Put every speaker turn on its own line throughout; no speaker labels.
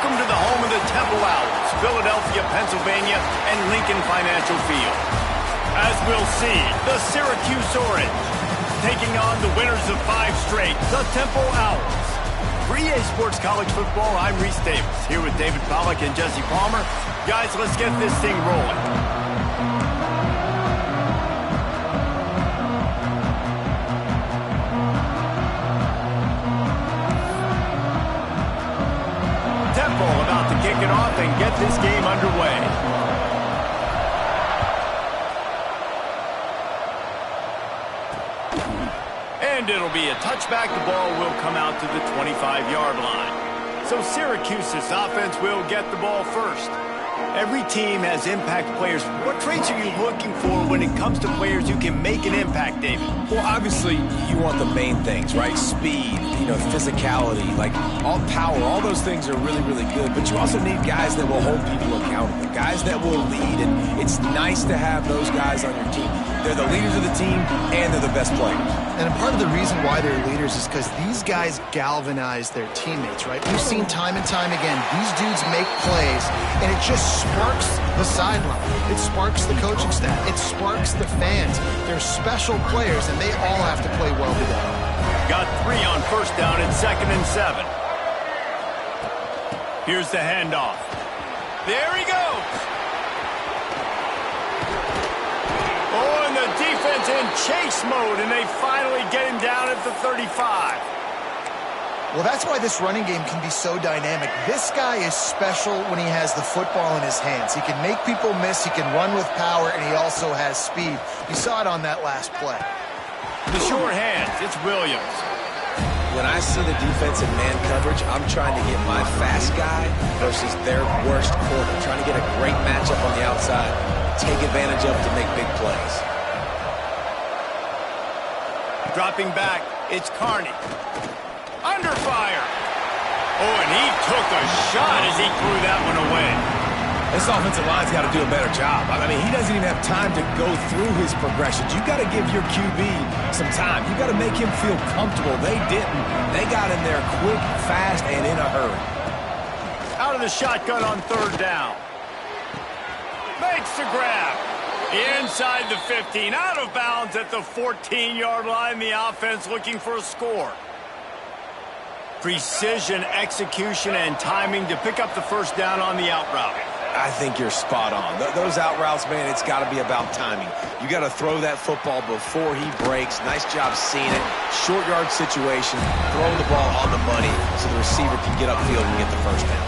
Welcome to the home of the Temple Owls, Philadelphia, Pennsylvania, and Lincoln Financial Field. As we'll see, the Syracuse Orange taking on the winners of 5 straight, the Temple Owls. For EA Sports College Football, I'm Reese Davis, here with David Pollack and Jesse Palmer. Guys, let's get this thing rolling. About to kick it off and get this game underway. And it'll be a touchback. The ball will come out to the 25-yard line. So Syracuse's offense will get the ball first. Every team has impact players. What traits are you looking for when it comes to players who can make an impact, David?
Well, obviously, you want the main things, right? Speed, physicality, like all power, all those things are really, really good. But you also need guys that will hold people accountable, guys that will lead. And it's nice to have those guys on your team. They're the leaders of the team, and they're the best players.
And part of the reason why they're leaders is because these guys galvanize their teammates, right? We've seen time and time again, these dudes make plays, and it just sparks the sideline. It sparks the coaching staff. It sparks the fans. They're special players, and they all have to play well today.
Got 3 on first down and 2nd and 7. Here's the handoff. There he goes. Oh, and the defense in chase mode, and they finally get him down at the 35.
Well, that's why this running game can be so dynamic. This guy is special when he has the football in his hands. He can make people miss, he can run with power, and he also has speed. You saw it on that last play.
The short hands, it's Williams.
When I see the defense in man coverage, I'm trying to get my fast guy versus their worst corner. I'm trying to get a great matchup on the outside, take advantage of to make big plays.
Dropping back, it's Carney. Under fire. Oh, and he took a shot as he threw that one away.
This offensive line's got to do a better job. I mean, he doesn't even have time to go through his progressions. You've got to give your QB some time. You've got to make him feel comfortable. They didn't. They got in there quick, fast, and in a hurry.
Out of the shotgun on 3rd down. Makes the grab. Inside the 15. Out of bounds at the 14-yard line. The offense looking for a score. Precision, execution, and timing to pick up the first down on the out route.
I think you're spot on. Those out routes, man, it's got to be about timing. You got to throw that football before he breaks. Nice job seeing it. Short yard situation, throwing the ball on the money so the receiver can get upfield and get the first down.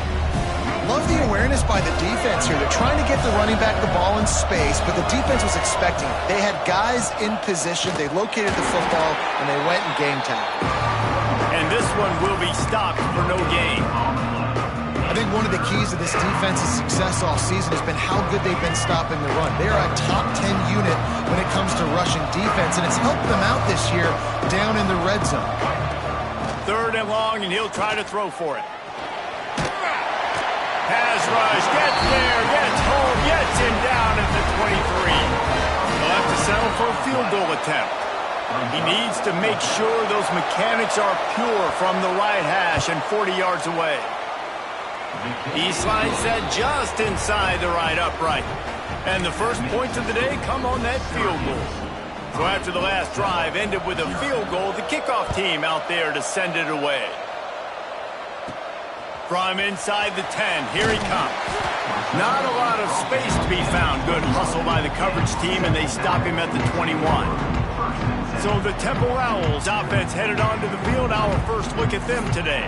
Love the awareness by the defense here. They're trying to get the running back the ball in space, but the defense was expecting it. They had guys in position. They located the football, and they went and game tackled.
And this one will be stopped for no gain.
I think one of the keys to this defense's success all season has been how good they've been stopping the run. They are a top 10 unit when it comes to rushing defense, and it's helped them out this year down in the red zone.
3rd and long, and he'll try to throw for it. Pass rush, gets there, gets home, gets him down at the 23. They'll have to settle for a field goal attempt. He needs to make sure those mechanics are pure from the right hash and 40 yards away. He slides that just inside the right upright. And the first points of the day come on that field goal. So after the last drive ended with a field goal, the kickoff team out there to send it away. From inside the 10, here he comes. Not a lot of space to be found. Good hustle by the coverage team, and they stop him at the 21. So the Temple Owls offense headed onto the field. Our first look at them today.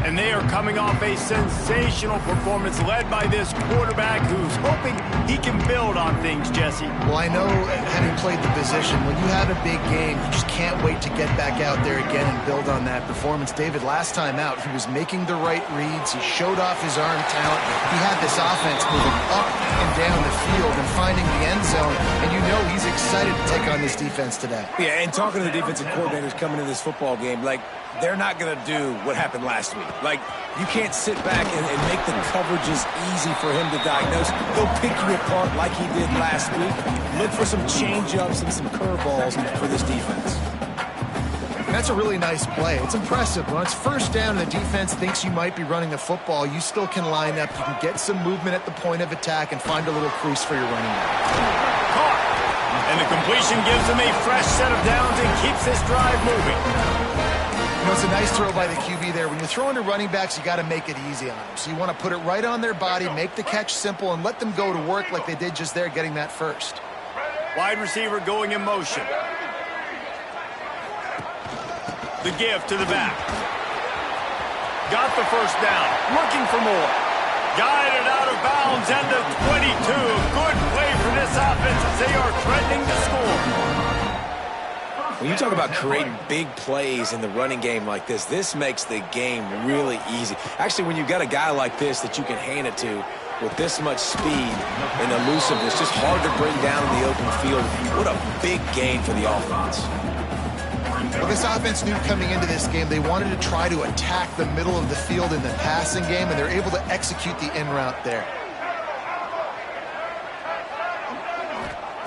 And they are coming off a sensational performance led by this quarterback who's hoping he can build on things, Jesse.
Well, I know, having played the position, when you have a big game, you just can't wait to get back out there again and build on that performance. David, last time out, he was making the right reads. He showed off his arm talent. He had this offense moving up and down the field and finding the end zone. And you know he's excited to take on this defense today.
Yeah, and talking to the defensive coordinators coming into this football game, like, they're not going to do what happened last week. Like, you can't sit back and make the coverages easy for him to diagnose. He'll pick you apart like he did last week. Look for some change-ups and some curveballs for this defense.
That's a really nice play. It's impressive. When it's first down and the defense thinks you might be running the football, you still can line up. You can get some movement at the point of attack and find a little crease for your running back.
Caught. And the completion gives them a fresh set of downs and keeps this drive moving.
You know, it's a nice throw by the QB there. When you're throwing to running backs, you got to make it easy on them. So you want to put it right on their body, make the catch simple, and let them go to work like they did just there, getting that first.
Wide receiver going in motion. The give to the back. Got the first down. Looking for more. Guided out of bounds and the 22. Good play for this offense as they are threatening to score.
When you talk about creating big plays in the running game like this makes the game really easy. Actually, when you've got a guy like this that you can hand it to with this much speed and elusiveness, just hard to bring down in the open field. What a big gain for the offense.
Well, this offense knew coming into this game they wanted to try to attack the middle of the field in the passing game, and they're able to execute the in route there.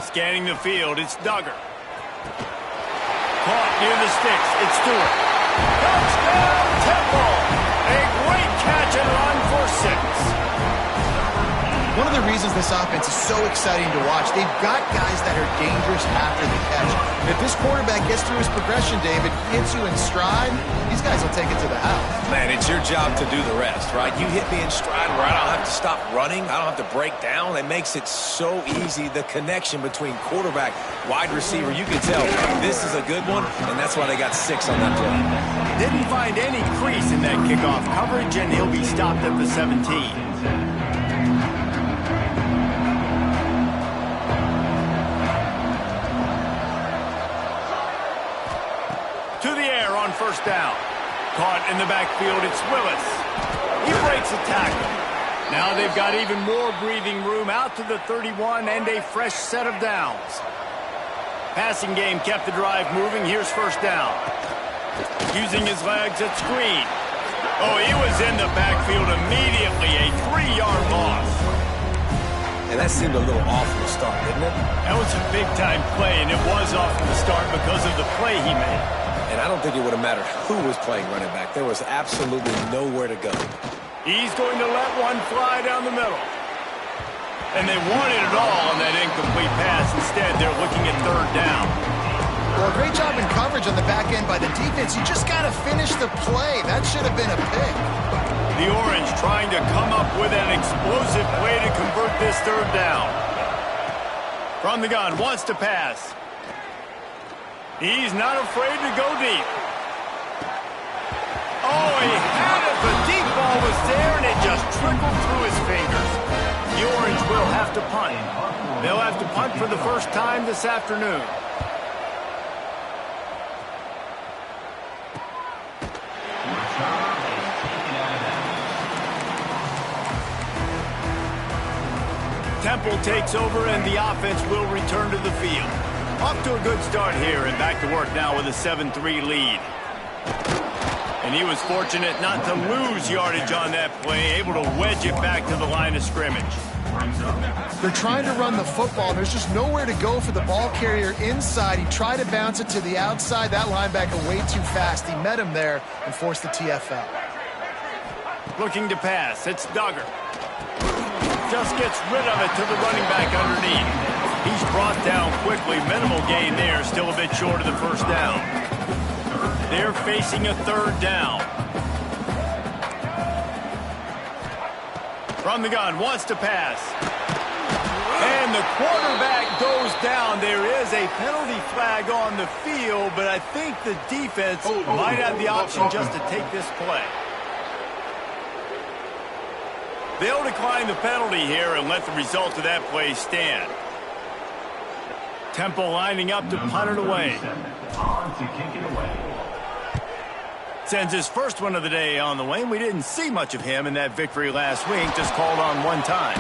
Scanning the field, it's Duggar. Caught near the sticks, it's Stewart. Touchdown, Temple! A great catch and run for 6.
One of the reasons this offense is so exciting to watch, they've got guys that are dangerous after the catch. And if this quarterback gets through his progression, David, hits you in stride, these guys will take it to the house.
Man, it's your job to do the rest, right? You hit me in stride where I don't have to stop running. I don't have to break down. It makes it so easy, the connection between quarterback, wide receiver. You can tell this is a good one, and that's why they got 6 on that play.
Didn't find any crease in that kickoff coverage, and he'll be stopped at the 17. To the air on first down. Caught in the backfield, it's Willis. He breaks a tackle. Now they've got even more breathing room out to the 31 and a fresh set of downs. Passing game kept the drive moving. Here's first down. Using his legs at screen. Oh, he was in the backfield immediately. A 3-yard loss.
And that seemed a little off from the start, didn't it?
That was a big-time play, and it was off from the start because of the play he made.
And I don't think it would have mattered who was playing running back. There was absolutely nowhere to go.
He's going to let one fly down the middle. And they wanted it all on that incomplete pass. Instead, they're looking at third down.
Well, great job in coverage on the back end by the defense. You just got to finish the play. That should have been a pick.
The Orange trying to come up with an explosive play to convert this third down. From the gun, wants to pass. He's not afraid to go deep. Oh, he had it. The deep ball was there, and it just trickled through his fingers. The Orange will have to punt. They'll have to punt for the first time this afternoon. Temple takes over, and the offense will return to the field. Off to a good start here, and back to work now with a 7-3 lead. And he was fortunate not to lose yardage on that play, able to wedge it back to the line of scrimmage.
They're trying to run the football. There's just nowhere to go for the ball carrier inside. He tried to bounce it to the outside. That linebacker way too fast. He met him there and forced the TFL.
Looking to pass. It's Duggar. Just gets rid of it to the running back underneath. He's brought down quickly. Minimal gain there. Still a bit short of the first down. They're facing a third down. From the gun, wants to pass. And the quarterback goes down. There is a penalty flag on the field, but I think the defense might have the option just to take this play. They'll decline the penalty here and let the result of that play stand. Temple lining up to punt it away. Sends his first one of the day on the way. We didn't see much of him in that victory last week, just called on one time.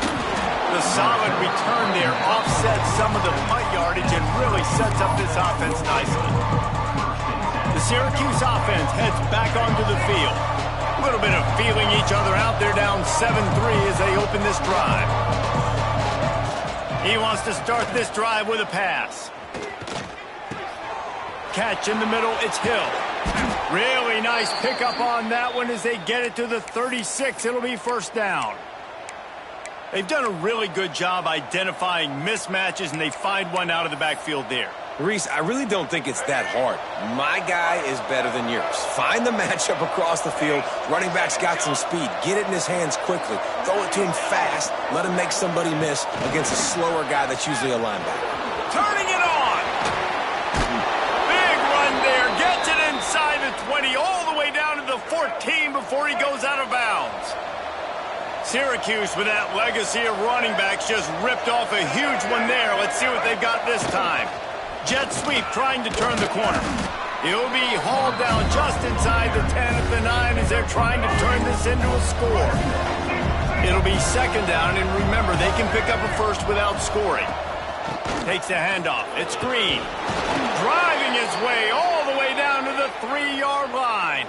The solid return there offsets some of the punt yardage and really sets up this offense nicely. The Syracuse offense heads back onto the field. A little bit of feeling each other out. They're down 7-3 as they open this drive. He wants to start this drive with a pass. Catch in the middle, it's Hill. Really nice pickup on that one as they get it to the 36. It'll be first down. They've done a really good job identifying mismatches, and they find one out of the backfield there.
Reese, I really don't think it's that hard. My guy is better than yours. Find the matchup across the field. Running back's got some speed. Get it in his hands quickly. Throw it to him fast. Let him make somebody miss against a slower guy that's usually a linebacker.
Turning it on. Big run there. Gets it inside the 20, all the way down to the 14 before he goes out of bounds. Syracuse, with that legacy of running backs, just ripped off a huge one there. Let's see what they've got this time. Jet sweep trying to turn the corner. He'll be hauled down just inside the 10 at the 9 as they're trying to turn this into a score. It'll be second down, and remember, they can pick up a first without scoring. Takes the handoff. It's Green. Driving his way all the way down to the 3-yard line.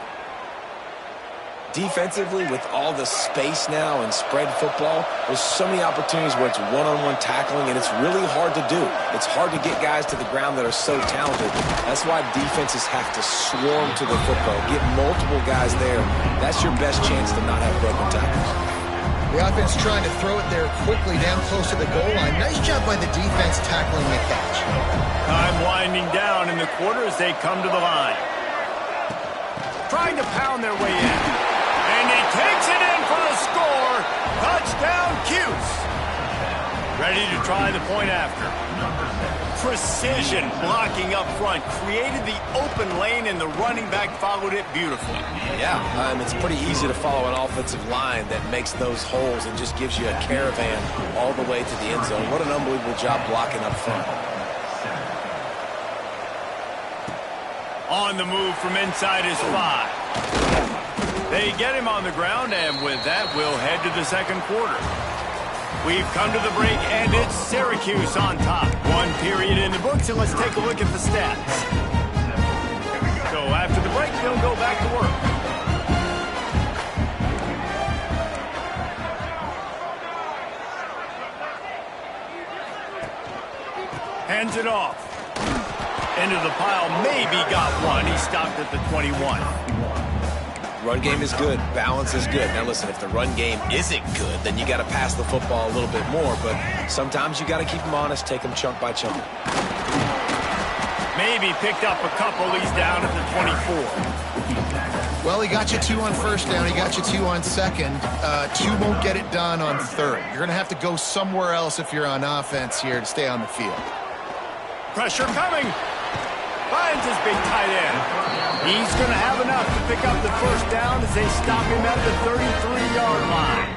Defensively, with all the space now and spread football, there's so many opportunities where it's one-on-one tackling, and it's really hard to do. It's hard to get guys to the ground that are so talented. That's why defenses have to swarm to the football, get multiple guys there. That's your best chance to not have broken tackles.
The offense trying to throw it there quickly down close to the goal line. Nice job by the defense tackling the catch.
Time winding down in the quarter as they come to the line. Trying to pound their way in. And he takes it in for the score. Touchdown, Cuse. Ready to try the point after. Precision blocking up front. Created the open lane, and the running back followed it beautifully.
Yeah, it's pretty easy to follow an offensive line that makes those holes and just gives you a caravan all the way to the end zone. What an unbelievable job blocking up front.
On the move from inside his 5. They get him on the ground, and with that, we'll head to the second quarter. We've come to the break, and it's Syracuse on top. One period in the books, and let's take a look at the stats. So after the break, they'll go back to work. Hands it off. Into the pile, maybe got one. He stopped at the 21.
Run game is good. Balance is good. Now, listen, if the run game isn't good, then you got to pass the football a little bit more. But sometimes you got to keep them honest, take them chunk by chunk.
Maybe picked up a couple. He's down at the 24.
Well, he got you 2 on first down. He got you 2 on second. 2 won't get it done on third. You're going to have to go somewhere else if you're on offense here to stay on the field.
Pressure coming. Finds his big tight end. He's going to have enough to pick up the first down as they stop him at the 33-yard line.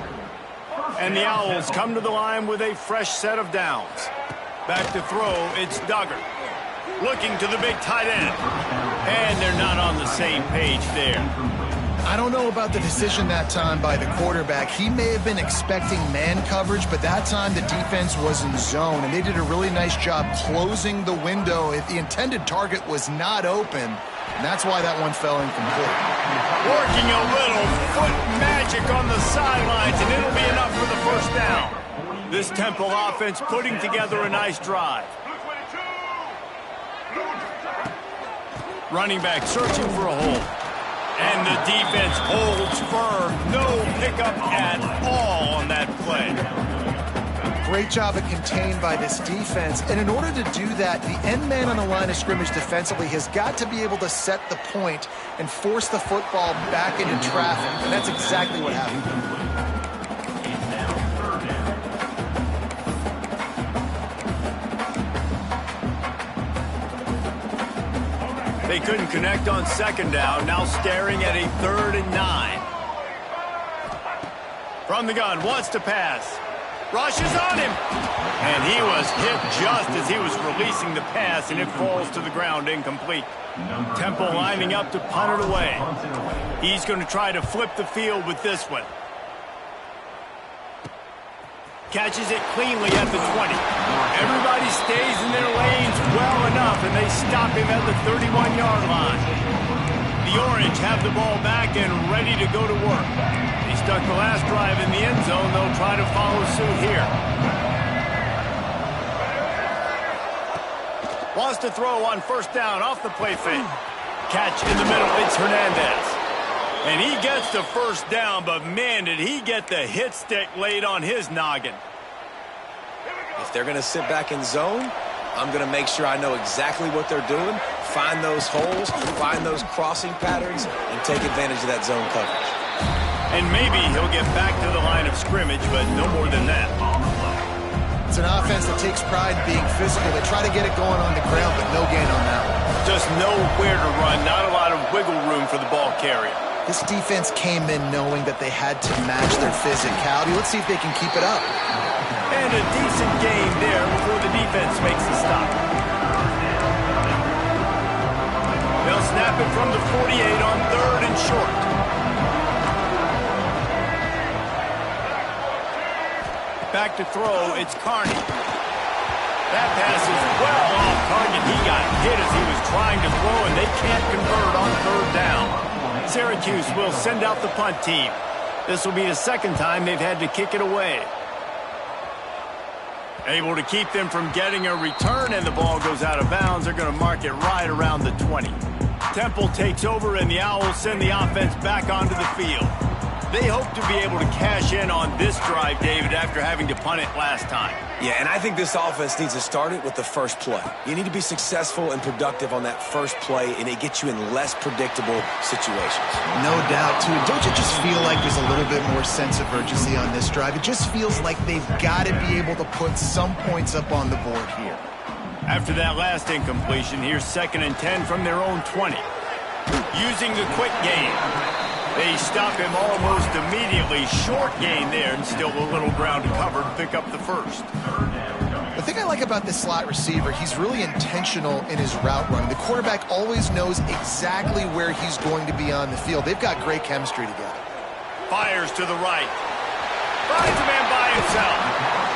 And the Owls come to the line with a fresh set of downs. Back to throw, it's Duggar. Looking to the big tight end. And they're not on the same page there.
I don't know about the decision that time by the quarterback. He may have been expecting man coverage, but that time the defense was in zone, and they did a really nice job closing the window. If the intended target was not open, and that's why that one fell incomplete.
Working a little foot magic on the sidelines, and it'll be enough for the first down. This Temple offense putting together a nice drive. Running back searching for a hole. And the defense holds firm. No pickup at all on that play.
Great job of contained by this defense. And in order to do that, the end man on the line of scrimmage defensively has got to be able to set the point and force the football back into traffic. And that's exactly what happened.
They couldn't connect on second down. Now staring at a 3rd and 9. From the gun, wants to pass. Rushes on him. And he was hit just as he was releasing the pass, and it falls to the ground incomplete. Temple lining up to punt it away. He's going to try to flip the field with this one. Catches it cleanly at the 20. Everybody stays in their lanes well enough, and they stop him at the 31-yard line. The Orange have the ball back and ready to go to work. They stuck the last drive in the end zone. They'll try to follow suit here. Wants to throw on first down off the play fake. catch in the middle. It's Hernandez. And he gets the first down, but man, did he get the hit stick laid on his noggin.
If they're going to sit back in zone, I'm going to make sure I know exactly what they're doing, find those holes, find those crossing patterns, and take advantage of that zone coverage.
And maybe he'll get back to the line of scrimmage, but no more than that.
It's an offense that takes pride in being physical. They try to get it going on the ground, but no gain on that one.
Just nowhere to run, not a lot of wiggle room for the ball carrier.
This defense came in knowing that they had to match their physicality. Let's see if they can keep it up.
And a decent gain there before the defense makes the stop. They'll snap it from the 48 on 3rd and short. Back to throw, it's Carney. That pass is well off target. He got hit as he was trying to throw, and they can't convert on 3rd down. Syracuse will send out the punt team. This will be the second time they've had to kick it away. Able to keep them from getting a return, and the ball goes out of bounds. They're going to mark it right around the 20. Temple takes over, and the Owls send the offense back onto the field. They hope to be able to cash in on this drive, David, after having to punt it last time.
Yeah, and I think this offense needs to start it with the first play. You need to be successful and productive on that first play, and it gets you in less predictable situations.
No doubt, too. Don't you just feel like there's a little bit more sense of urgency on this drive? It just feels like they've got to be able to put some points up on the board here.
After that last incompletion, here's 2nd and 10 from their own 20. Using the quick game. They stop him almost immediately. Short gain there, and still a little ground to cover to pick up the first.
The thing I like about this slot receiver, he's really intentional in his route running. The quarterback always knows exactly where he's going to be on the field. They've got great chemistry together.
Fires to the right. Finds a man by himself.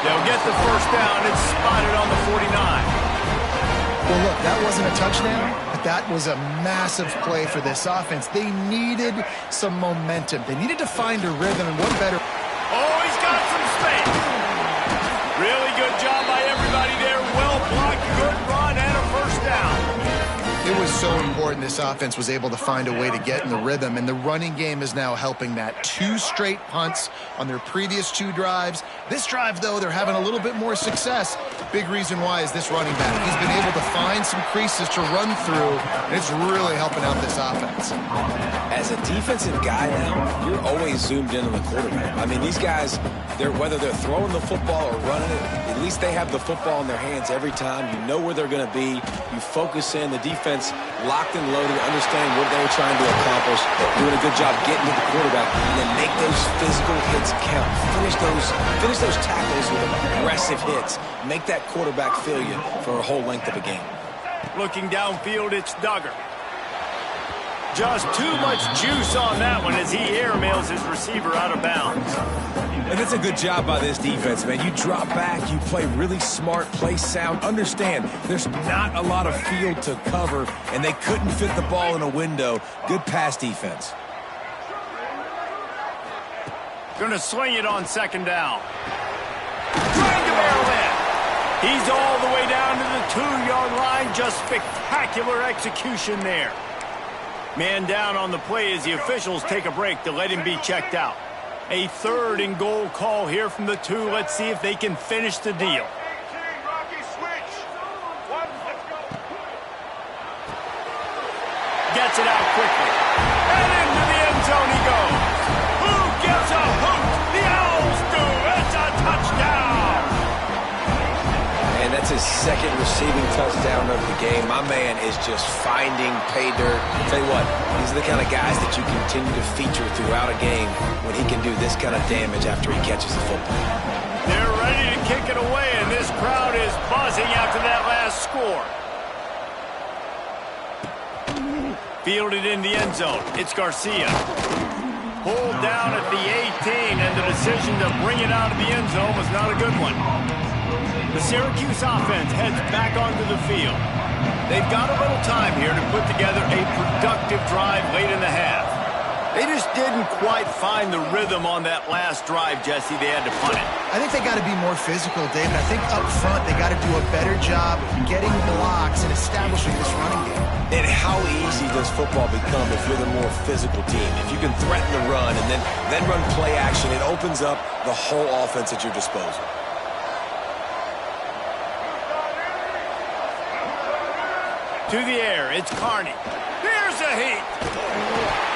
They'll get the first down. It's spotted on the 49.
Well, look, that wasn't a touchdown, but that was a massive play for this offense. They needed some momentum. They needed to find a rhythm, and what better...
Oh, he's got some space. Really good job by everybody there. Well blocked, good run, and a first down.
It was so important this offense was able to find a way to get in the rhythm, and the running game is now helping that. 2 straight punts on their previous 2 drives. This drive, though, they're having a little bit more success. Big reason why is this running back. He's been able to find some creases to run through, and it's really helping out this offense.
As a defensive guy now, you're always zoomed in on the quarterback. I mean, these guys, whether they're throwing the football or running it, at least they have the football in their hands every time. You know where they're going to be. You focus in. The defense locked and loaded, understanding what they were trying to accomplish, doing a good job getting to the quarterback, and then make those physical hits count. Finish those tackles with aggressive hits. Make that quarterback feel you for a whole length of a game.
Looking downfield, it's Duggar. Just too much juice on that one as he airmails his receiver out of bounds.
And it's a good job by this defense, man. You drop back, you play really smart, play sound. Understand, there's not a lot of field to cover, and they couldn't fit the ball in a window. Good pass defense.
Gonna swing it on 2nd down. Trying to barrel in. He's all the way down to the 2-yard line. Just spectacular execution there. Man down on the play as the officials take a break to let him be checked out. A 3rd and goal call here from the 2. Let's see if they can finish the deal. Gets it out quickly. And into the end zone he goes. Who gives a hoot? The Owls do. It's a touchdown.
And that's his 2nd receiving touchdown of the game. My man is just finding pay dirt. I'll tell you what, these are the kind of guys that you continue to feature throughout a game when he can do this kind of damage after he catches the football.
They're ready to kick it away, and this crowd is buzzing after that last score. Fielded in the end zone. It's Garcia. Pulled down at the 18, and the decision to bring it out of the end zone was not a good one. The Syracuse offense heads back onto the field. They've got a little time here to put together a productive drive late in the half. They just didn't quite find the rhythm on that last drive, Jesse. They had to punt it.
I think they got to be more physical, David. I think up front they got to do a better job getting blocks and establishing this running game.
And how easy does football become if you're the more physical team? If you can threaten the run and then run play action, it opens up the whole offense at your disposal.
To the air, it's Carney. Here's a heat.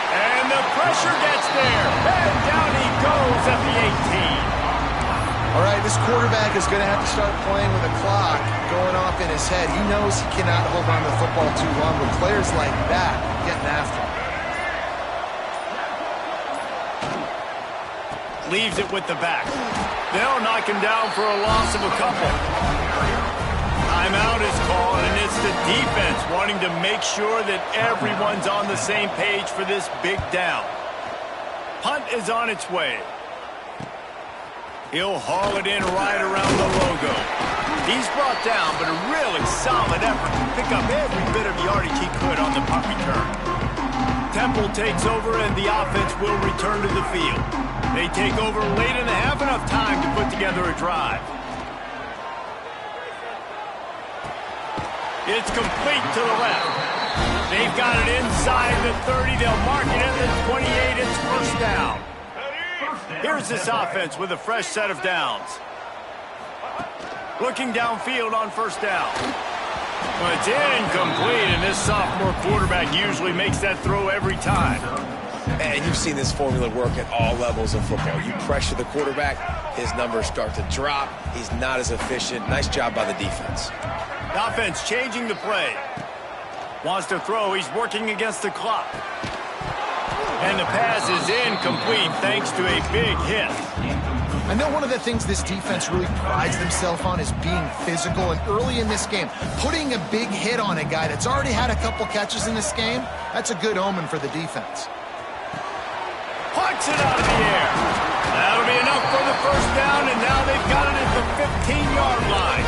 And the pressure gets there. And down he goes at the 18.
All right, this quarterback is going to have to start playing with a clock going off in his head. He knows he cannot hold on to the football too long with players like that getting after him.
Leaves it with the back. They'll knock him down for a loss of a couple. Timeout is called, and it's the defense wanting to make sure that everyone's on the same page for this big down. Punt is on its way. He'll haul it in right around the logo. He's brought down, but a really solid effort to pick up every bit of yardage he could on the punt return. Temple takes over, and the offense will return to the field. They take over late in the half, enough time to put together a drive. It's complete to the left. They've got it inside the 30. They'll mark it at the 28. It's first down. Here's this offense with a fresh set of downs. Looking downfield on first down. Well, it's incomplete, and this sophomore quarterback usually makes that throw every time.
And you've seen this formula work at all levels of football. You pressure the quarterback, his numbers start to drop. He's not as efficient. Nice job by the defense.
The offense changing the play. Wants to throw. He's working against the clock. And the pass is incomplete thanks to a big hit.
I know one of the things this defense really prides themselves on is being physical, and early in this game, putting a big hit on a guy that's already had a couple catches in this game, that's a good omen for the defense.
Pucks it out of the air. That'll be enough for the first down, and now they've got it at the 15-yard line.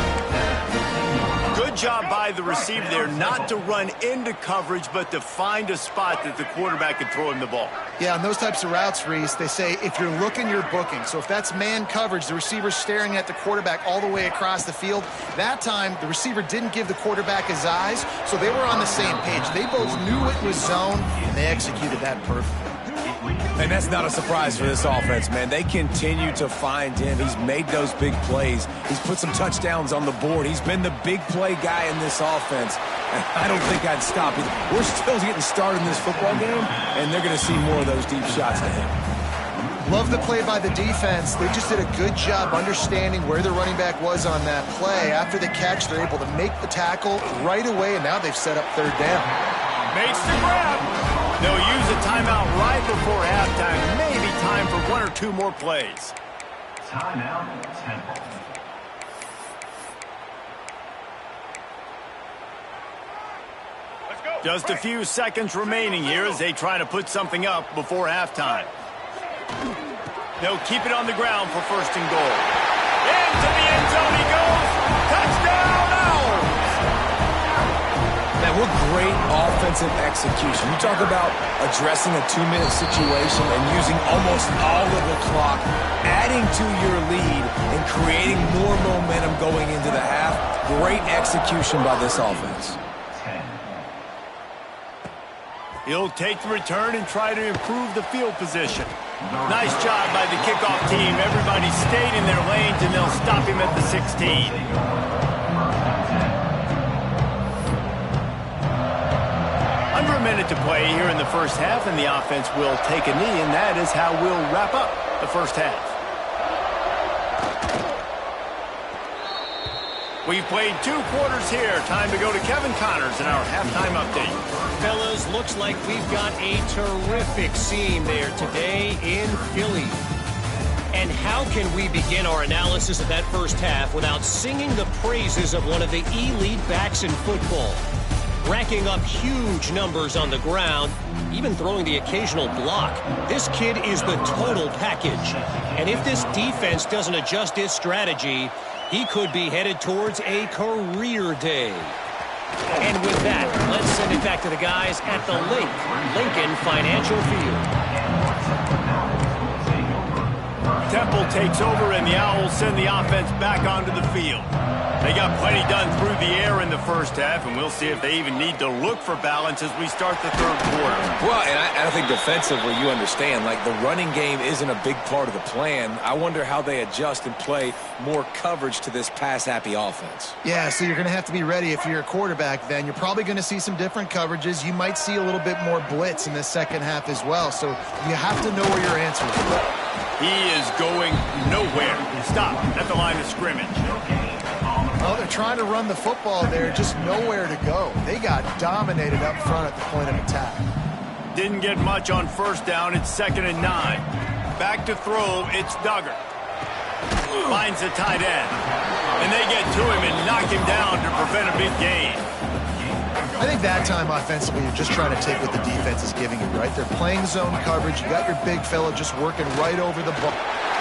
Good job by the receiver there not to run into coverage, but to find a spot that the quarterback could throw him the ball.
Yeah, on those types of routes, Reese, they say if you're looking, you're booking. So if that's man coverage, the receiver's staring at the quarterback all the way across the field. That time, the receiver didn't give the quarterback his eyes, so they were on the same page. They both knew it was zone, and they executed that perfectly.
And that's not a surprise for this offense, man. They continue to find him. He's made those big plays. He's put some touchdowns on the board. He's been the big play guy in this offense. And I don't think I'd stop it. We're still getting started in this football game, and they're going to see more of those deep shots to him.
Love the play by the defense. They just did a good job understanding where the running back was on that play. After the catch, they're able to make the tackle right away, and now they've set up third down.
Makes the grab. They'll use a timeout right before halftime. Maybe time for one or two more plays.
Timeout, Temple.
Just a few seconds remaining here as they try to put something up before halftime. They'll keep it on the ground for first and goal. Into the end zone he goes. Touchdown, Owls!
Man, what great offensive execution. You talk about addressing a 2-minute situation and using almost all of the clock, adding to your lead and creating more momentum going into the half. Great execution by this offense.
He'll take the return and try to improve the field position. Nice job by the kickoff team. Everybody stayed in their lanes, and they'll stop him at the 16. Under a minute to play here in the first half, and the offense will take a knee, and that is how we'll wrap up the first half. We've played 2 quarters here. Time to go to Kevin Connors in our halftime update.
Fellas, looks like we've got a terrific scene there today in Philly. And how can we begin our analysis of that first half without singing the praises of one of the elite backs in football? Racking up huge numbers on the ground, even throwing the occasional block. This kid is the total package. And if this defense doesn't adjust its strategy, he could be headed towards a career day. And with that, let's send it back to the guys at the Lincoln Financial Field.
Temple takes over, and the Owls send the offense back onto the field. They got plenty done through the air in the first half, and we'll see if they even need to look for balance as we start the third quarter.
Well, and I think defensively, you understand, like the running game isn't a big part of the plan. I wonder how they adjust and play more coverage to this pass-happy offense.
Yeah, so you're going to have to be ready if you're a quarterback then. You're probably going to see some different coverages. You might see a little bit more blitz in the second half as well, so you have to know where your answers are.
He is going nowhere. Stop at the line of scrimmage.
Well, they're trying to run the football there, just nowhere to go. They got dominated up front at the point of attack.
Didn't get much on first down. It's 2nd and 9. Back to throw. It's Duggar. Finds the tight end. And they get to him and knock him down to prevent a big gain.
I think that time offensively, you're just trying to take what the defense is giving you, right? They're playing zone coverage. You got your big fella just working right over the ball.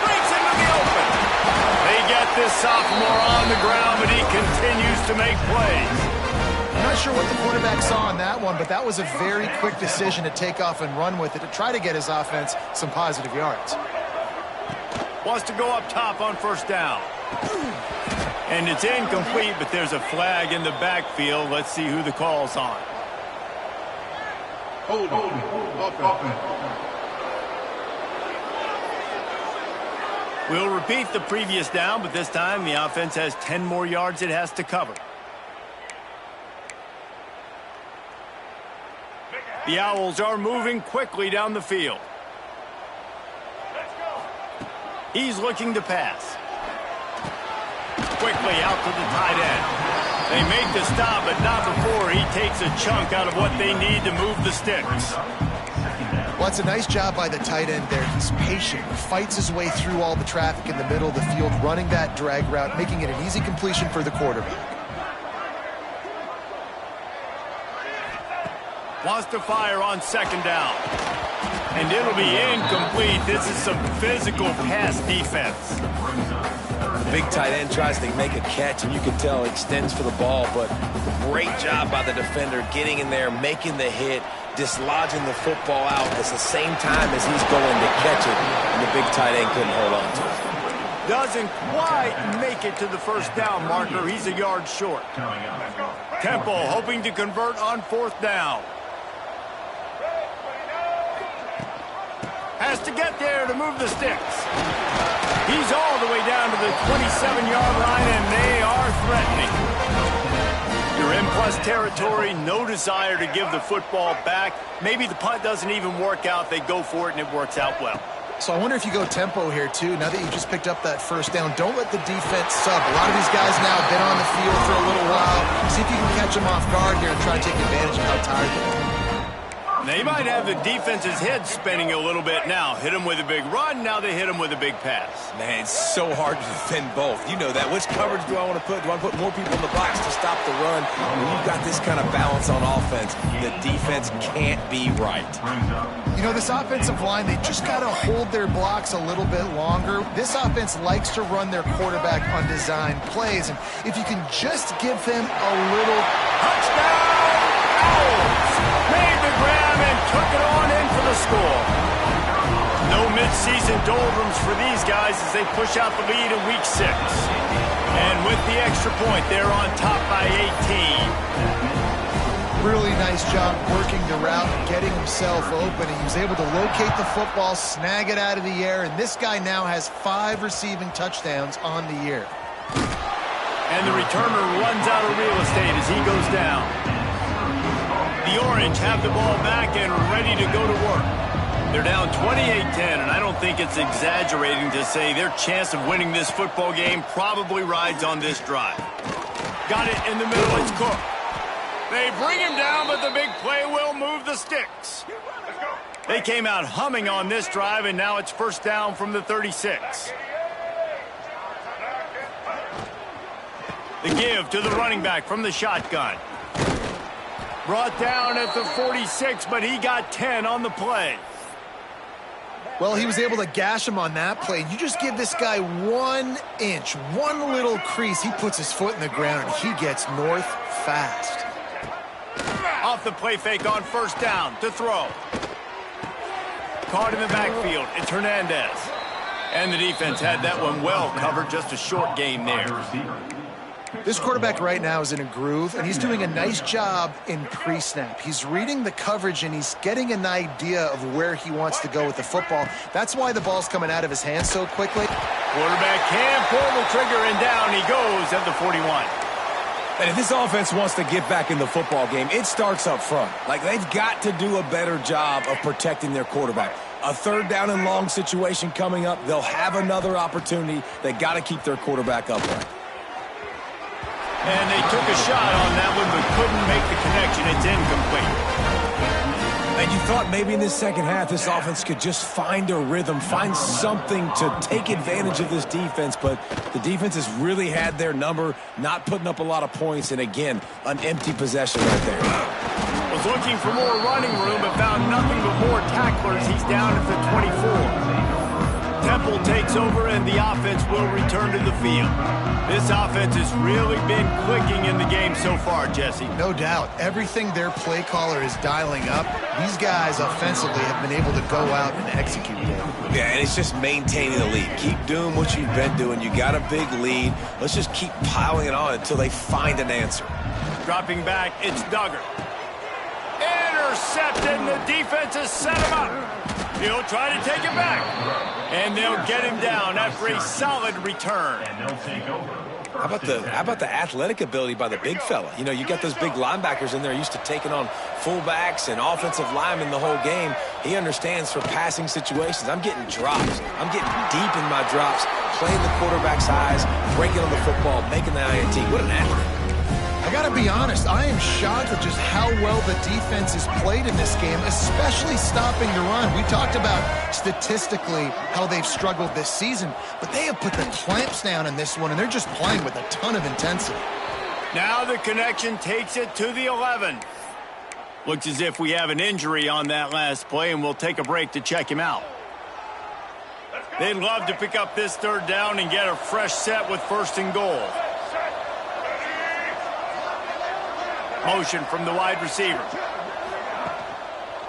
Breaks into the open. They get this sophomore on the ground, but he continues to make plays.
I'm not sure what the quarterback saw on that one, but that was a very quick decision to take off and run with it to try to get his offense some positive yards.
Wants to go up top on first down. And it's incomplete, but there's a flag in the backfield. Let's see who the call's on. We'll repeat the previous down, but this time the offense has 10 more yards it has to cover. The Owls are moving quickly down the field. He's looking to pass. Quickly out to the tight end. They make the stop, but not before he takes a chunk out of what they need to move the sticks.
Well, it's a nice job by the tight end there. He's patient. He fights his way through all the traffic in the middle of the field, running that drag route, making it an easy completion for the quarterback.
Wants to fire on 2nd down. And it'll be incomplete. This is some physical pass defense.
The big tight end tries to make a catch, and you can tell he extends for the ball, but great job by the defender getting in there, making the hit, dislodging the football out at the same time as he's going to catch it, and the big tight end couldn't hold on to it.
Doesn't quite make it to the first down marker. He's a yard short. Temple hoping to convert on 4th down. Has to get there to move the sticks. He's all the way down to the 27-yard line, and they are threatening. You're in plus territory, no desire to give the football back. Maybe the punt doesn't even work out. They go for it, and it works out well.
So I wonder if you go tempo here, too. Now that you just picked up that first down, don't let the defense sub. A lot of these guys now have been on the field for a little while. See if you can catch them off guard here and try to take advantage of how tired they are.
They might have the defense's head spinning a little bit now. Hit him with a big run, now they hit him with a big pass.
Man, it's so hard to defend both. You know that. Which coverage do I want to put? Do I put more people in the box to stop the run? When you've got this kind of balance on offense, the defense can't be right.
You know, this offensive line, they just got to hold their blocks a little bit longer. This offense likes to run their quarterback on design plays, and if you can just give them a little...
Touchdown! Owls! Made the grab and took it on in for the score. No midseason doldrums for these guys as they push out the lead in week 6. And with the extra point, they're on top by 18.
Really nice job working the route and getting himself open. He was able to locate the football, snag it out of the air, and this guy now has 5 receiving touchdowns on the year.
And the returner runs out of real estate as he goes down. The Orange have the ball back and ready to go to work. They're down 28-10, and I don't think it's exaggerating to say their chance of winning this football game probably rides on this drive. Got it in the middle, it's Cook. They bring him down, but the big play will move the sticks. They came out humming on this drive, and now it's first down from the 36. The give to the running back from the shotgun. Brought down at the 46, but he got 10 on the play.
Well, he was able to gash him on that play. You just give this guy 1 inch, one little crease, he puts his foot in the ground, and he gets north fast.
Off the play fake on first down to throw. caught in the backfield. It's Hernandez. And the defense had that one well covered. Just a short gain there.
This quarterback right now is in a groove, and he's doing a nice job in pre-snap. He's reading the coverage, and he's getting an idea of where he wants to go with the football. That's why the ball's coming out of his hands so quickly.
Quarterback can pull the trigger, and down he goes at the 41.
And if this offense wants to get back in the football game, it starts up front. Like, they've got to do a better job of protecting their quarterback. A third down and long situation coming up. They'll have another opportunity. They got to keep their quarterback upright.
And they took a shot on that one, but couldn't make the connection. It's incomplete.
And you thought maybe in this second half this offense could just find a rhythm, find something to take advantage of this defense, but the defense has really had their number, not putting up a lot of points, and again, an empty possession right there.
Was looking for more running room, but found nothing but more tacklers. He's down at the 24. Temple takes over, and the offense will return to the field. This offense has really been clicking in the game so far, Jesse.
No doubt. Everything their play caller is dialing up, these guys offensively have been able to go out and execute it.
Yeah, and it's just maintaining the lead. Keep doing what you've been doing. You got a big lead. Let's just keep piling it on until they find an answer.
Dropping back, it's Duggar. Intercepted, and the defense has set him up. He'll try to take it back. And they'll get him down after a solid return.
And they'll take over.
How about the athletic ability by the big fella? You know, you got those big linebackers in there used to taking on fullbacks and offensive linemen the whole game. He understands for passing situations. I'm getting drops. I'm getting deep in my drops, playing the quarterback's eyes, breaking on the football, making the INT. What an athlete.
I got to be honest, I am shocked at just how well the defense has played in this game, especially stopping the run. We talked about statistically how they've struggled this season, but they have put the clamps down in this one, and they're just playing with a ton of intensity.
Now the connection takes it to the 11. Looks as if we have an injury on that last play, and we'll take a break to check him out. They'd love to pick up this third down and get a fresh set with 1st and goal. Motion from the wide receiver.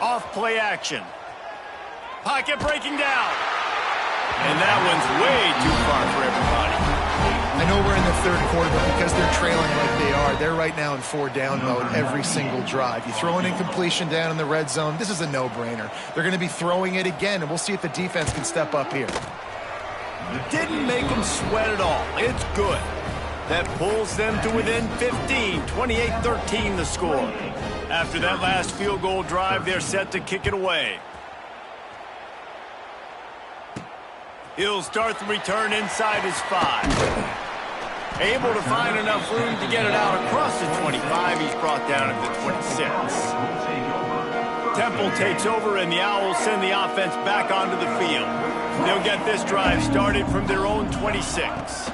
Off play action. Pocket breaking down. And that one's way too far for everybody.
I know we're in the third quarter, but because they're trailing like they are, they're right now in 4-down mode every single drive. You throw an incompletion down in the red zone, this is a no-brainer. They're going to be throwing it again, and we'll see if the defense can step up here.
Didn't make them sweat at all. It's good. That pulls them to within 15, 28-13 the score. After that last field goal drive, they're set to kick it away. He'll start the return inside his 5. Able to find enough room to get it out across the 25. He's brought down at the 26. Temple takes over, and the Owls send the offense back onto the field. They'll get this drive started from their own 26.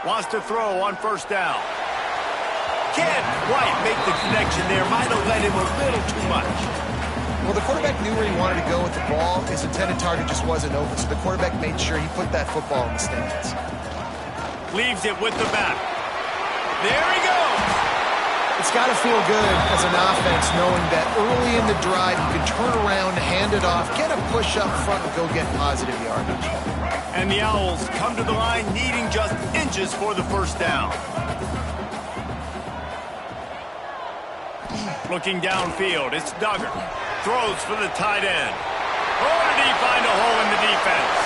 Wants to throw on 1st down. Can't quite make the connection there. Might have let him a little too much.
Well, the quarterback knew where he wanted to go with the ball. His intended target just wasn't open, so the quarterback made sure he put that football in the stands.
Leaves it with the back. There he goes.
It's got to feel good as an offense knowing that early in the drive you can turn around, hand it off, get a push up front, and go get positive yardage.
And the Owls come to the line needing just inches for the 1st down. Looking downfield, it's Duggar. Throws for the tight end. Oh, did he find a hole in the defense?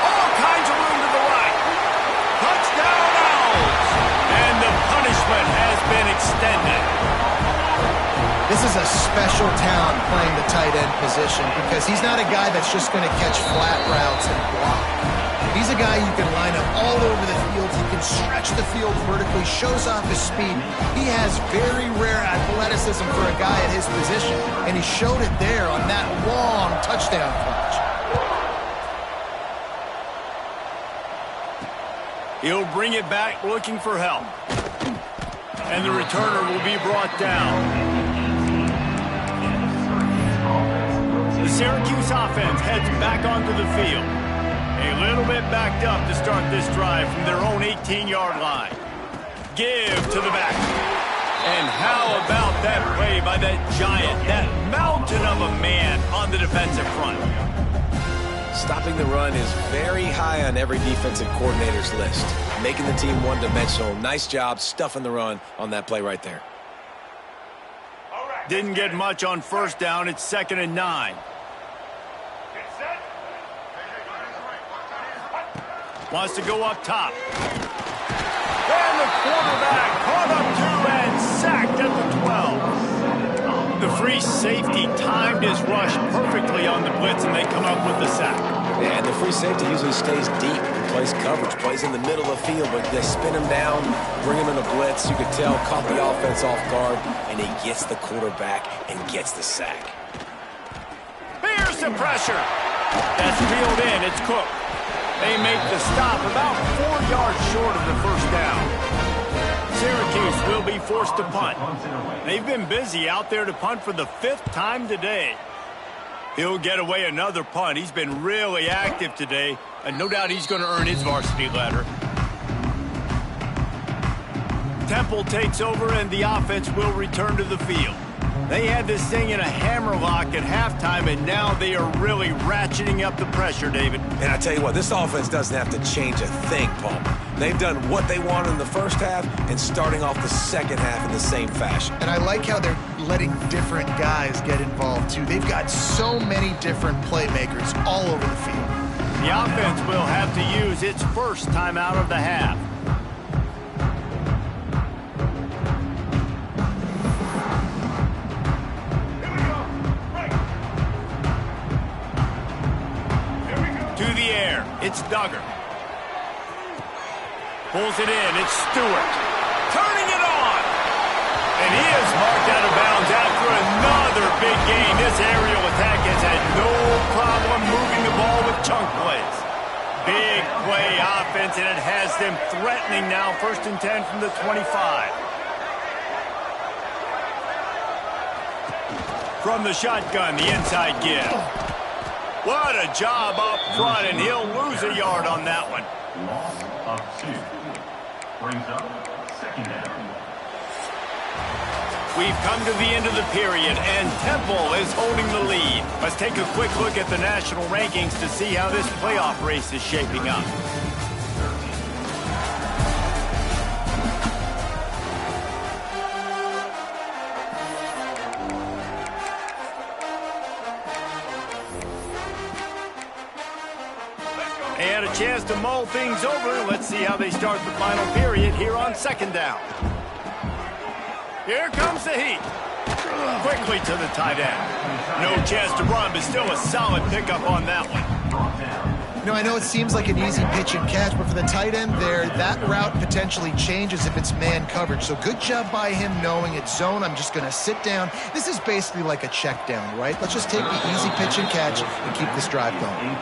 All kinds of room to the right. Touchdown Owls! And the punishment has been extended.
This is a special talent playing the tight end position because he's not a guy that's just going to catch flat routes and block. He's a guy you can line up all over the field. He can stretch the field vertically, shows off his speed. He has very rare athleticism for a guy at his position, and he showed it there on that long touchdown catch.
He'll bring it back looking for help. And the returner will be brought down. The Syracuse offense heads back onto the field. A little bit backed up to start this drive from their own 18-yard line. Give to the back. And how about that play by that giant, that mountain of a man on the defensive front.
Stopping the run is very high on every defensive coordinator's list. Making the team one-dimensional. Nice job stuffing the run on that play right there.
Didn't get much on first down. It's 2nd and 9. Wants to go up top. And the quarterback caught up to and sacked at the 12. The free safety timed his rush perfectly on the blitz, and they come up with the sack.
Yeah, and the free safety usually stays deep and plays coverage, plays in the middle of the field, but they spin him down, bring him in a blitz. You could tell, caught the offense off guard, and he gets the quarterback and gets the sack.
Here's the pressure. That's reeled in. It's Cook. They make the stop about 4 yards short of the first down. Syracuse will be forced to punt. They've been busy out there to punt for the 5th time today. He'll get away another punt. He's been really active today, and no doubt he's going to earn his varsity letter. Temple takes over, and the offense will return to the field. They had this thing in a hammerlock at halftime, and now they are really ratcheting up the pressure, David.
And I tell you what, this offense doesn't have to change a thing, Palmer. They've done what they wanted in the first half and starting off the second half in the same fashion.
And I like how they're letting different guys get involved, too. They've got so many different playmakers all over the field.
The offense will have to use its first timeout of the half. It's Duggar. Pulls it in. It's Stewart. Turning it on. And he is marked out of bounds after another big game. This aerial attack has had no problem moving the ball with chunk plays. Big play offense, and it has them threatening now. 1st and 10 from the 25. From the shotgun, the inside give. What a job up front, and he'll lose a yard on that one.
Loss of 2. Brings up 2nd down.
We've come to the end of the period, and Temple is holding the lead. Let's take a quick look at the national rankings to see how this playoff race is shaping up. And a chance to mull things over. Let's see how they start the final period here on 2nd down. Here comes the heat. Quickly to the tight end. No chance to run, but still a solid pickup on that one.
You know, I know it seems like an easy pitch and catch, but for the tight end there, that route potentially changes if it's man coverage. So good job by him knowing it's zone. I'm just going to sit down. This is basically like a check down, right? Let's just take the easy pitch and catch and keep this drive going.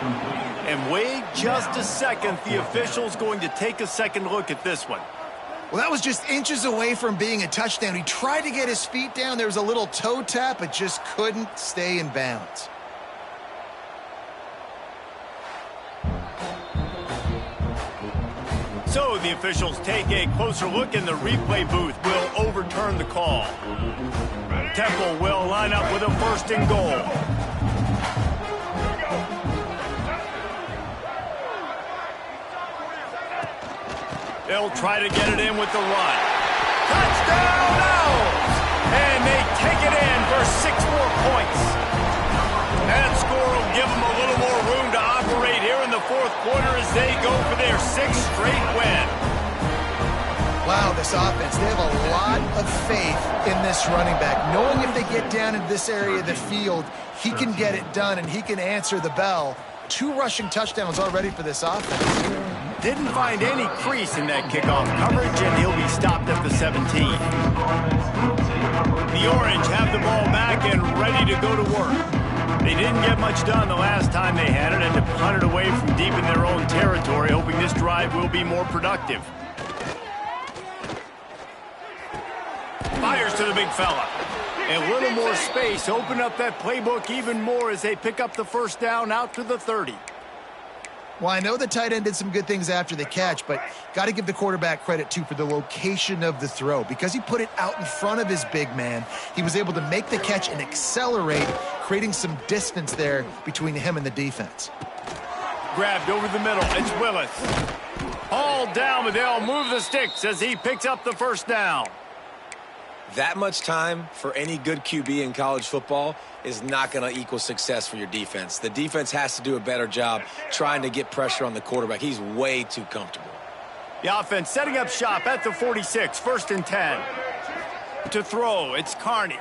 And wait just a second. The official's going to take a second look at this one.
Well, that was just inches away from being a touchdown. He tried to get his feet down. There was a little toe tap, but just couldn't stay in bounds.
So the officials take a closer look, and the replay booth will overturn the call. Temple will line up with a 1st and goal. They'll try to get it in with the run. Touchdown, Owls! And they take it in for 6 more points. That score will give them a little more room to operate here in the 4th quarter as they go for their 6th straight win.
Wow, this offense, they have a lot of faith in this running back. Knowing if they get down in this area of the field, he can get it done and he can answer the bell. 2 rushing touchdowns already for this offense.
Didn't find any crease in that kickoff coverage, and he'll be stopped at the 17. The Orange have the ball back and ready to go to work. They didn't get much done the last time they had it, and to punt it away from deep in their own territory, hoping this drive will be more productive. Fires to the big fella. A little more space. Open up that playbook even more as they pick up the 1st down out to the 30.
Well, I know the tight end did some good things after the catch, but got to give the quarterback credit, too, for the location of the throw. Because he put it out in front of his big man, he was able to make the catch and accelerate, creating some distance there between him and the defense.
Grabbed over the middle. It's Willis. All down, but they'll move the sticks as he picks up the first down.
That much time for any good QB in college football is not going to equal success for your defense. The defense has to do a better job trying to get pressure on the quarterback. He's way too comfortable.
The offense setting up shop at the 46, 1st and 10. To throw, it's Carney.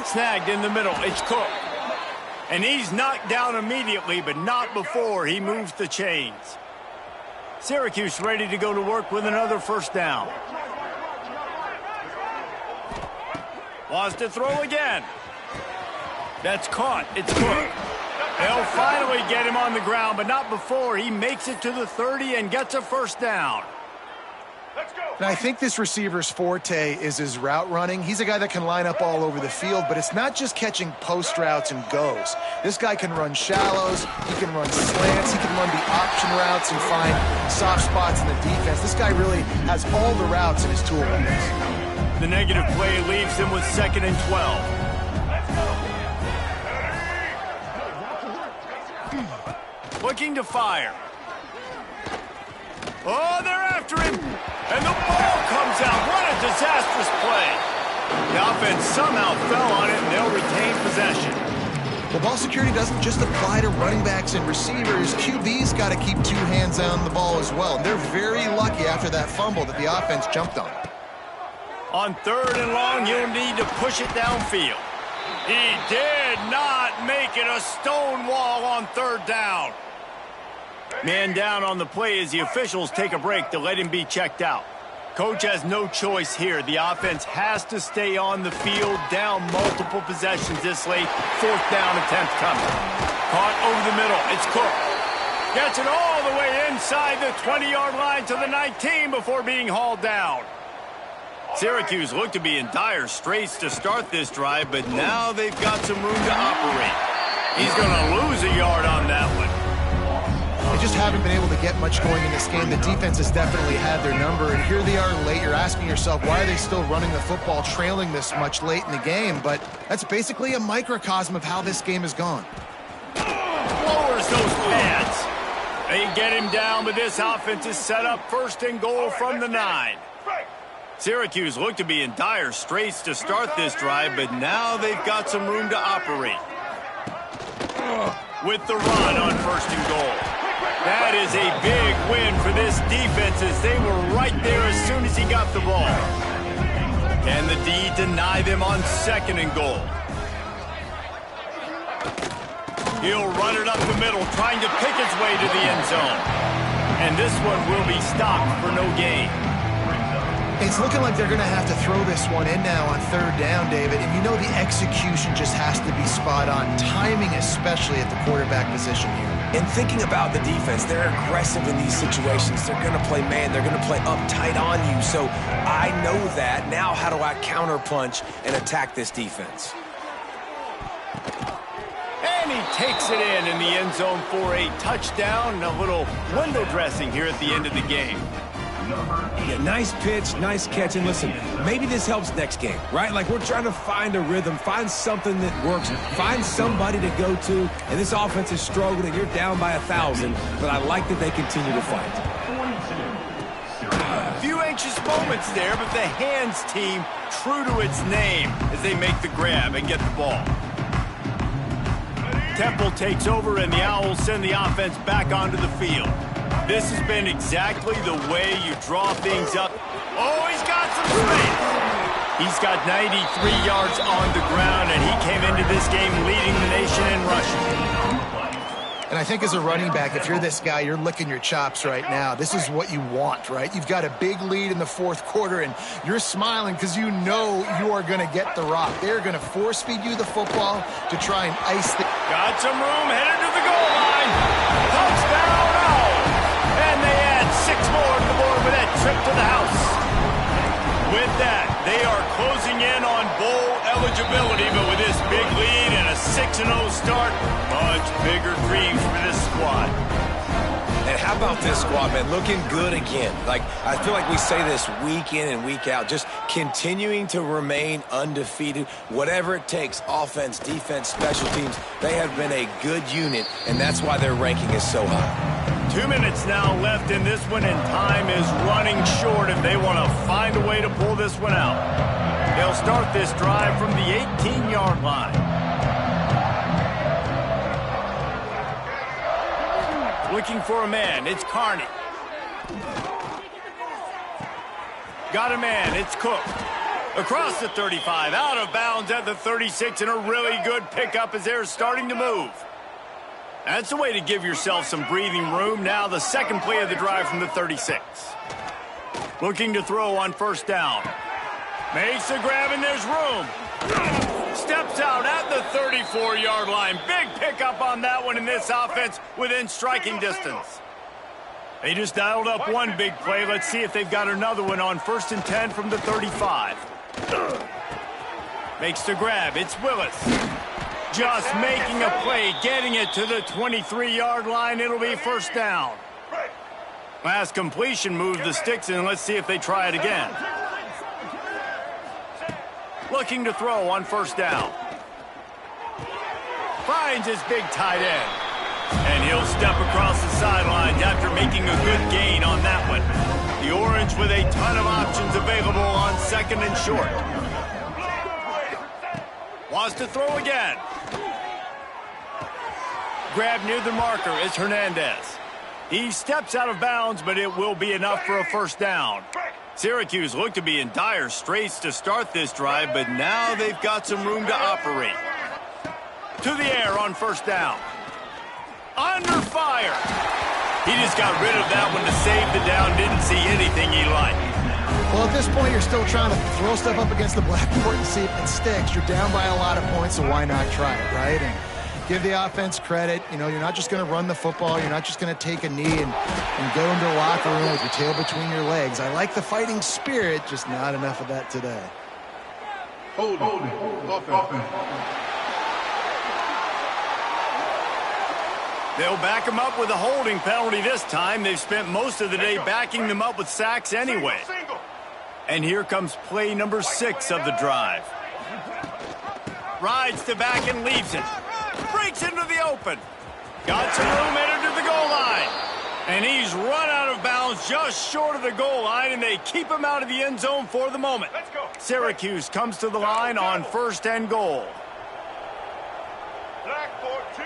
Snagged in the middle, it's Cook. And he's knocked down immediately, but not before he moves the chains. Syracuse ready to go to work with another first down. Wants to throw again. That's caught. It's Cook. They'll finally get him on the ground, but not before he makes it to the 30 and gets a first down.
Let's go.
And I think this receiver's forte is his route running. He's a guy that can line up all over the field, but it's not just catching post routes and goes. This guy can run shallows, he can run slants, he can run the option routes and find soft spots in the defense. This guy really has all the routes in his toolbox.
The negative play leaves him with 2nd and 12. Looking to fire. Oh, they're after him. And the ball comes out. What a disastrous play. The offense somehow fell on it, and they'll retain possession.
Well, ball security doesn't just apply to running backs and receivers. QB's got to keep 2 hands on the ball as well. And they're very lucky after that fumble that the offense jumped on.
On 3rd and long, you'll need to push it downfield. He did not make it a stone wall on 3rd down. Man down on the play as the officials take a break to let him be checked out. Coach has no choice here. The offense has to stay on the field, down multiple possessions this late. 4th down attempt coming. Caught over the middle. It's Cook. Gets it all the way inside the 20-yard line to the 19 before being hauled down. Syracuse looked to be in dire straits to start this drive, but now they've got some room to operate. He's going to lose a yard on that one.
They just haven't been able to get much going in this game. The defense has definitely had their number, and here they are late. You're asking yourself, why are they still running the football, trailing this much late in the game? But that's basically a microcosm of how this game has gone.
Lowers those pads. They get him down, but this offense is set up 1st and goal from the 9. Syracuse looked to be in dire straits to start this drive, but now they've got some room to operate. With the run on 1st and goal. That is a big win for this defense as they were right there as soon as he got the ball. And the D deny them on 2nd and goal. He'll run it up the middle, trying to pick his way to the end zone. And this one will be stopped for no gain.
It's looking like they're going to have to throw this one in now on 3rd down, David. And you know the execution just has to be spot on. Timing, especially at the quarterback position here.
And thinking about the defense, they're aggressive in these situations. They're going to play man. They're going to play up tight on you. So I know that. Now how do I counterpunch and attack this defense?
And he takes it in the end zone for a touchdown. A little window dressing here at the end of the game.
Yeah, nice pitch, nice catch. And listen, maybe this helps next game, right? Like we're trying to find a rhythm, find something that works, find somebody to go to. And this offense is struggling, and you're down by 1,000. But I like that they continue to fight.
A few anxious moments there, but the hands team true to its name as they make the grab and get the ball. Temple takes over, and the Owls send the offense back onto the field. This has been exactly the way you draw things up. Oh, he's got some space. He's got 93 yards on the ground, and he came into this game leading the nation in rushing.
And I think as a running back, if you're this guy, you're licking your chops right now. This is what you want, right? You've got a big lead in the 4th quarter, and you're smiling because you know you are going to get the rock. They're going to force feed you the football to try and ice the...
Got some room, headed to the goal line. Touchdown, Owls. And they add 6 more to the board with that trip to the house. With that, they are closing in on bowl eligibility, but with this big lead and a 6-0 start, much bigger dreams for this squad.
And how about this squad, man? Looking good again. Like, I feel like we say this week in and week out, just continuing to remain undefeated. Whatever it takes, offense, defense, special teams, they have been a good unit, and that's why their ranking is so high.
2 minutes now left in this one, and time is running short if they want to find a way to pull this one out. They'll start this drive from the 18-yard line. Looking for a man, it's Carney. Got a man, it's Cook. Across the 35, out of bounds at the 36, and a really good pickup as they're starting to move. That's a way to give yourself some breathing room. Now the second play of the drive from the 36. Looking to throw on first down. Makes the grab, and there's room. Steps out at the 34-yard line. Big pickup on that one in this offense within striking distance. They just dialed up one big play. Let's see if they've got another one on 1st and 10 from the 35. Makes the grab. It's Willis. Just making a play, getting it to the 23-yard line. It'll be first down. Last completion moved the sticks in. Let's see if they try it again. Looking to throw on first down. Finds his big tight end. And he'll step across the sidelines after making a good gain on that one. The Orange with a ton of options available on 2nd and short. Wants to throw again. Grab near the marker is Hernandez. He steps out of bounds, but it will be enough for a first down. Syracuse looked to be in dire straits to start this drive, but now they've got some room to operate. To the air on first down. Under fire. He just got rid of that one to save the down. Didn't see anything he liked.
Well, at this point, you're still trying to throw stuff up against the blackboard and see if it sticks. You're down by a lot of points, so why not try it, right? And give the offense credit. You know, you're not just going to run the football. You're not just going to take a knee and go into the locker room with your tail between your legs. I like the fighting spirit, just not enough of that today.
Hold offense.
They'll back him up with a holding penalty this time. They've spent most of the day backing them up with sacks anyway. And here comes play number 6 of the drive. Rides to back and leaves it. Breaks into the open. Got some room headed to the goal line. And he's run out of bounds just short of the goal line, and they keep him out of the end zone for the moment. Syracuse comes to the line on 1st and goal.
Black 14.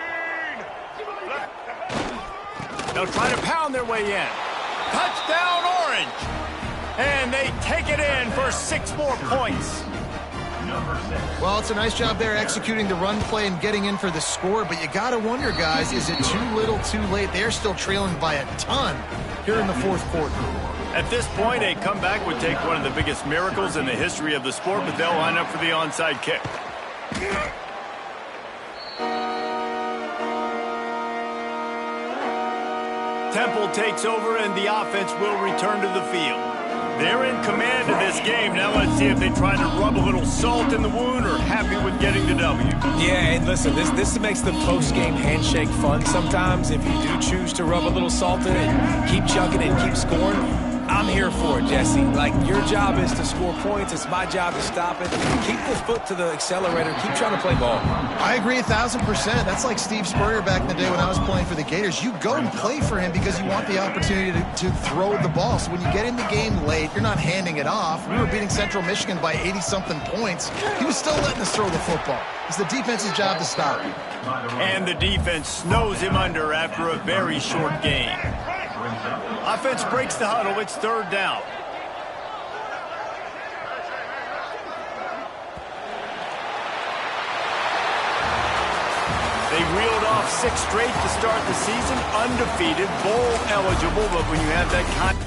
They'll try to pound their way in. Touchdown, Orange. And they take it in for 6 more points.
Well, it's a nice job there executing the run play and getting in for the score, but you got to wonder, guys, is it too little too late? They're still trailing by a ton here in the 4th quarter.
At this point, a comeback would take one of the biggest miracles in the history of the sport, but they'll line up for the onside kick. Temple takes over, and the offense will return to the field. They're in command of this game. Now let's see if they try to rub a little salt in the wound or happy with getting the W.
Yeah, and listen, this makes the post-game handshake fun sometimes. If you do choose to rub a little salt in it, keep chucking it, keep scoring. I'm here for it, Jesse. Like, your job is to score points. It's my job to stop it. Keep the foot to the accelerator. Keep trying to play ball.
I agree 1,000%. That's like Steve Spurrier back in the day when I was playing for the Gators. You go and play for him because you want the opportunity to throw the ball. So when you get in the game late, you're not handing it off. We were beating Central Michigan by 80-something points. He was still letting us throw the football. It's the defense's job to stop him.
And the defense snows him under after a very short game. Offense breaks the huddle. It's 3rd down. They reeled off 6 straight to start the season, undefeated, bowl eligible, but when you have that kind